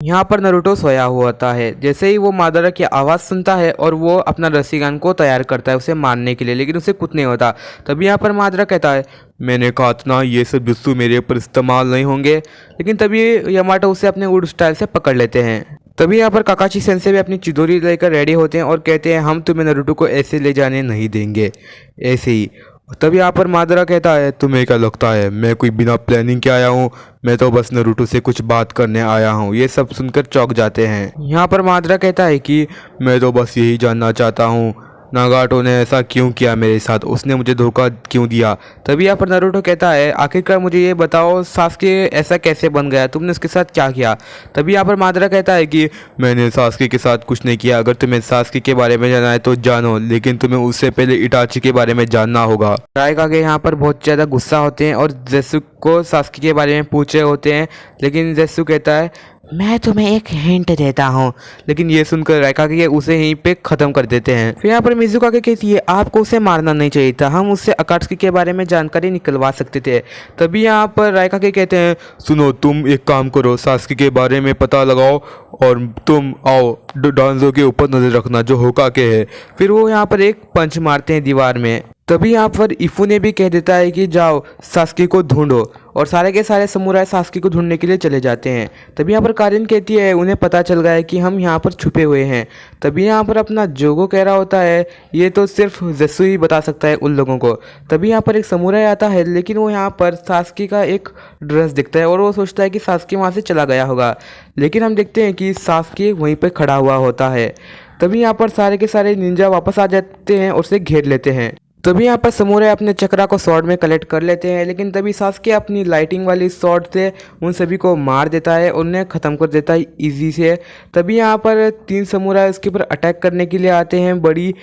यहाँ पर नारुतो सोया हुआ होता है। जैसे ही वो मादारा की आवाज़ सुनता है और वो अपना रस्सीगन को तैयार करता है उसे मारने के लिए, लेकिन उसे कुछ नहीं होता। तभी यहाँ पर मादारा कहता है, मैंने कहा था ना ये सब जुत्सु मेरे ऊपर इस्तेमाल नहीं होंगे। लेकिन तभी यामाटो उसे अपने वुड स्टाइल से पकड़ लेते हैं। तभी यहाँ पर काकाशी सेंसे भी अपनी चिदोरी लेकर रेडी होते हैं और कहते हैं, हम तुम्हें नारुतो को ऐसे ले जाने नहीं देंगे, ऐसे ही। तभी यहाँ पर मादारा कहता है, तुम्हें क्या लगता है मैं कोई बिना प्लानिंग के आया हूँ? मैं तो बस नारुतो से कुछ बात करने आया हूँ। ये सब सुनकर चौंक जाते हैं। यहाँ पर मादारा कहता है कि मैं तो बस यही जानना चाहता हूँ नागाटो ने ऐसा क्यों किया मेरे साथ, उसने मुझे धोखा क्यों दिया। तभी यहाँ पर नारुतो कहता है, आखिरकार मुझे ये बताओ सास्के ऐसा कैसे बन गया, तुमने उसके साथ क्या किया। तभी यहाँ पर मादारा कहता है कि मैंने सास्के के साथ कुछ नहीं किया। अगर तुम्हें सास्के के बारे में जानना है तो जानो, लेकिन तुम्हें उससे पहले इटाची के बारे में जानना होगा। रायकागे यहाँ पर बहुत ज़्यादा गुस्सा होते हैं और जेसु को सास्के के बारे में पूछ रहे होते हैं, लेकिन जेसु कहता है, मैं तुम्हें एक हिंट देता हूँ। लेकिन ये सुनकर रायकागे उसे यहीं पे ख़त्म कर देते हैं। फिर यहाँ पर मिजुकागे कहती है, आपको उसे मारना नहीं चाहिए था, हम उससे अकात्सुकी के बारे में जानकारी निकलवा सकते थे। तभी यहाँ पर रायकागे कहते हैं, सुनो तुम एक काम करो, सास्के के बारे में पता लगाओ और तुम आओ डांजो के ऊपर नज़र रखना जो होकागे है। फिर वो यहाँ पर एक पंच मारते हैं दीवार में। तभी यहाँ पर इफुने भी कह देता है कि जाओ सास्के को ढूंढो, और सारे के सारे समुराई सास्के को ढूंढने के लिए चले जाते हैं। तभी यहाँ पर कारिन कहती है, उन्हें पता चल गया है कि हम यहाँ पर छुपे हुए हैं। तभी यहाँ पर अपना जोगो कह रहा होता है, ये तो सिर्फ जेसु ही बता सकता है उन लोगों को। तभी यहाँ पर एक समुराई आता है, लेकिन वो यहाँ पर सास्के का एक ड्रेस दिखता है और वो सोचता है कि सास्के वहाँ से चला गया होगा। लेकिन हम देखते हैं कि सास्के वहीं पर खड़ा हुआ होता है। तभी यहाँ पर सारे के सारे निंजा वापस आ जाते हैं और उसे घेर लेते हैं। तभी यहाँ पर समुराई अपने चक्रा को स्वॉर्ड में कलेक्ट कर लेते हैं, लेकिन तभी सास्के अपनी लाइटिंग वाली स्वॉर्ड से उन सभी को मार देता है और उन्हें ख़त्म कर देता है इजी से। तभी यहाँ पर 3 समुराई उसके ऊपर अटैक करने के लिए आते हैं बड़ी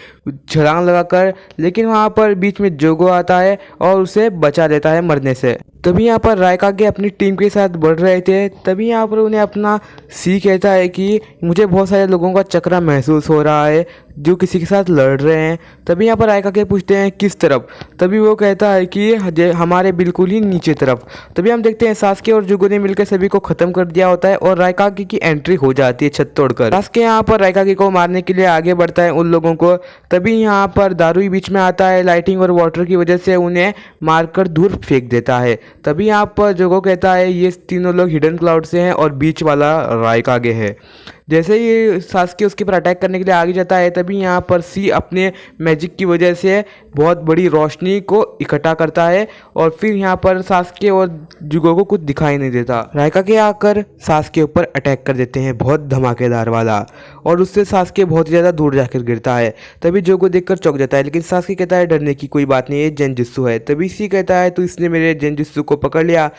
छलांग लगाकर, लेकिन वहाँ पर बीच में जोगो आता है और उसे बचा देता है मरने से। तभी यहाँ पर रायकागे अपनी टीम के साथ बढ़ रहे थे। तभी यहाँ पर उन्हें अपना सी कहता है कि मुझे बहुत सारे लोगों का चक्रा महसूस हो रहा है जो किसी के साथ लड़ रहे हैं। तभी यहाँ पर रायकागे पूछते हैं किस तरफ। तभी वो कहता है कि हमारे बिल्कुल ही नीचे तरफ। तभी हम देखते हैं सास्के और जुगो ने मिलकर सभी को ख़त्म कर दिया होता है और रायकागे की एंट्री हो जाती है छत तोड़कर। सास्के यहाँ पर रायकागे को मारने के लिए आगे बढ़ता है उन लोगों को। तभी यहाँ पर दारुई बीच में आता है, लाइटिंग और वाटर की वजह से उन्हें मारकर दूर फेंक देता है। तभी यहाँ पर जोगो कहता है, ये तीनों लोग हिडन क्लाउड से हैं और बीच वाला रायकागे है। जैसे ही सास्के उसके पर अटैक करने के लिए आगे जाता है, तभी यहाँ पर सी अपने मैजिक की वजह से बहुत बड़ी रोशनी को इकट्ठा करता है और फिर यहाँ पर सास्के और जुगो को कुछ दिखाई नहीं देता। रायकागे आकर सास्के ऊपर अटैक कर देते हैं बहुत धमाकेदार वाला, और उससे सास्के बहुत ज़्यादा दूर जाकर गिरता है। तभी जुगो देखकर चौंक जाता है, लेकिन सास्के कहता है डरने की कोई बात नहीं, ये जेनजुत्सु है। तभी सी कहता है तो इसने मेरे जेनजुत्सु को पकड़ लिया,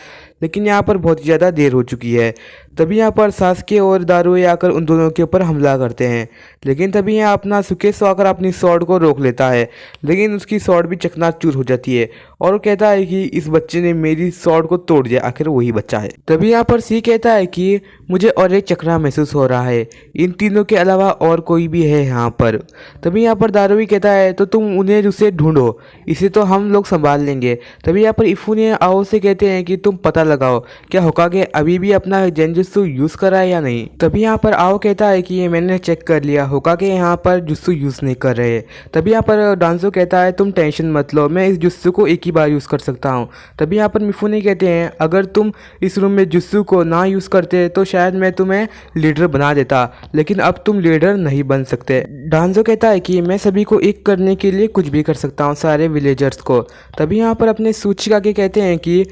लेकिन यहाँ पर बहुत ज़्यादा देर हो चुकी है। तभी यहाँ पर सास्के और दारुई आकर उन दोनों के ऊपर हमला करते हैं, लेकिन तभी यहाँ अपना सुकेसो आकर अपनी स्वॉर्ड को रोक लेता है, लेकिन उसकी स्वॉर्ड भी चकनाचूर हो जाती है और वो कहता है कि इस बच्चे ने मेरी स्वॉर्ड को तोड़ दिया, आखिर वही बच्चा है। तभी यहाँ पर सी कहता है कि मुझे और एक चक्रा महसूस हो रहा है, इन तीनों के अलावा और कोई भी है यहाँ पर। तभी यहाँ पर दारुई कहता है तो तुम उन्हें उसे ढूंढो, इसे तो हम लोग संभाल लेंगे। तभी यहाँ पर इफुने आओ से कहते हैं कि तुम पता लगाओ क्या होकागे अभी भी अपना जेनजुत्सु यूज़ कर रहा है या नहीं। तभी यहाँ पर आओ कहता है कि ये मैंने चेक कर लिया, होकागे यहाँ पर जुत्सु यूज़ नहीं कर रहे। तभी यहाँ पर डांजो कहता है तुम टेंशन मत लो, मैं इस जुत्सु को एक ही बार यूज़ कर सकता हूँ। तभी यहाँ पर मिफुने कहते हैं अगर तुम इस रूम में जुत्सु को ना यूज़ करते तो शायद मैं तुम्हें लीडर बना देता, लेकिन अब तुम लीडर नहीं बन सकते। डांजो कहता है कि मैं सभी को एक करने के लिए कुछ भी कर सकता हूँ, सारे विलेजर्स को। तभी यहाँ पर अपने सूचिकागे कहते हैं कि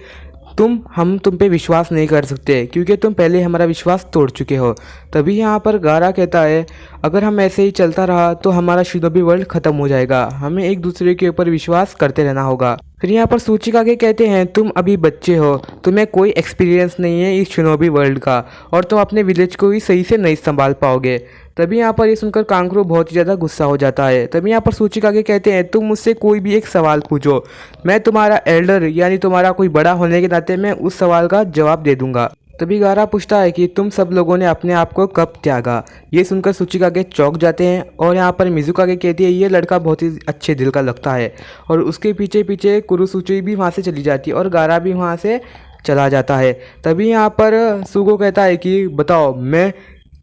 हम तुम पे विश्वास नहीं कर सकते क्योंकि तुम पहले हमारा विश्वास तोड़ चुके हो। तभी यहाँ पर गारा कहता है अगर हम ऐसे ही चलता रहा तो हमारा शिनोबी वर्ल्ड ख़त्म हो जाएगा, हमें एक दूसरे के ऊपर विश्वास करते रहना होगा। फिर यहाँ पर सूचिकागे कहते हैं तुम अभी बच्चे हो, तुम्हें कोई एक्सपीरियंस नहीं है इस शिनोबी वर्ल्ड का और तुम अपने विलेज को ही सही से नहीं संभाल पाओगे। तभी यहाँ पर ये सुनकर कांकरो बहुत ही ज़्यादा गुस्सा हो जाता है। तभी यहाँ पर सूचिकागे कहते हैं तुम मुझसे कोई भी एक सवाल पूछो, मैं तुम्हारा एल्डर यानी तुम्हारा कोई बड़ा होने के नाते मैं उस सवाल का जवाब दे दूंगा। तभी गारा पूछता है कि तुम सब लोगों ने अपने आप को कब त्यागा। ये सुनकर सूचिकागे चौंक जाते हैं और यहाँ पर मिजुकागे कहती है ये लड़का बहुत ही अच्छे दिल का लगता है, और उसके पीछे पीछे कुरुसुची भी वहाँ से चली जाती है और गारा भी वहाँ से चला जाता है। तभी यहाँ पर सुगो कहता है कि बताओ मैं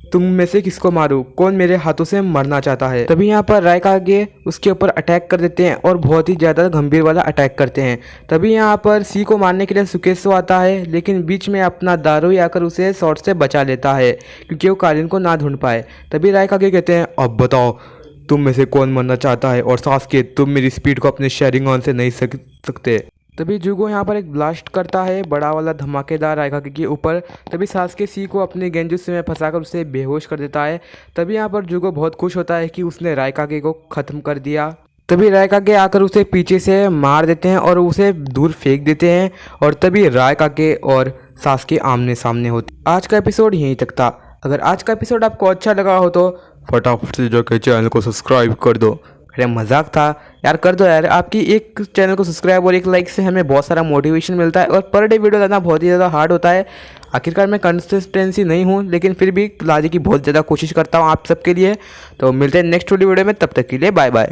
तुम में से किसको मारूं, कौन मेरे हाथों से मरना चाहता है। तभी यहाँ पर रायकागे उसके ऊपर अटैक कर देते हैं और बहुत ही ज़्यादा गंभीर वाला अटैक करते हैं। तभी यहाँ पर सी को मारने के लिए सुकेसो आता है, लेकिन बीच में अपना दारुई आकर उसे शॉट से बचा लेता है क्योंकि वो कालिन को ना ढूंढ पाए। तभी रायकागे कहते हैं अब बताओ तुम में से कौन मरना चाहता है, और सासके तुम मेरी स्पीड को अपने शेरिंगन से नहीं सकते। तभी जुगो यहाँ पर एक ब्लास्ट करता है बड़ा वाला धमाकेदार रायकागे के ऊपर। तभी सासके सी को अपने गेंजुत्सु में फंसाकर उसे बेहोश कर देता है। तभी यहाँ पर जुगो बहुत खुश होता है कि उसने रायकागे को ख़त्म कर दिया। तभी रायकागे आकर उसे पीछे से मार देते हैं और उसे दूर फेंक देते हैं, और तभी रायकागे और सासके आमने सामने होते। आज का एपिसोड यहीं तक था। अगर आज का एपिसोड आपको अच्छा लगा हो तो फटाफट से जाकर चैनल को सब्सक्राइब कर दो। अरे मजाक था यार, कर दो यार। आपकी एक चैनल को सब्सक्राइब और एक लाइक से हमें बहुत सारा मोटिवेशन मिलता है, और पर डे वीडियो लाना बहुत ही ज़्यादा हार्ड होता है। आखिरकार मैं कंसिस्टेंसी नहीं हूँ, लेकिन फिर भी लाने की बहुत ज़्यादा कोशिश करता हूँ आप सबके लिए। तो मिलते हैं नेक्स्ट वीडियो में, तब तक के लिए बाय बाय।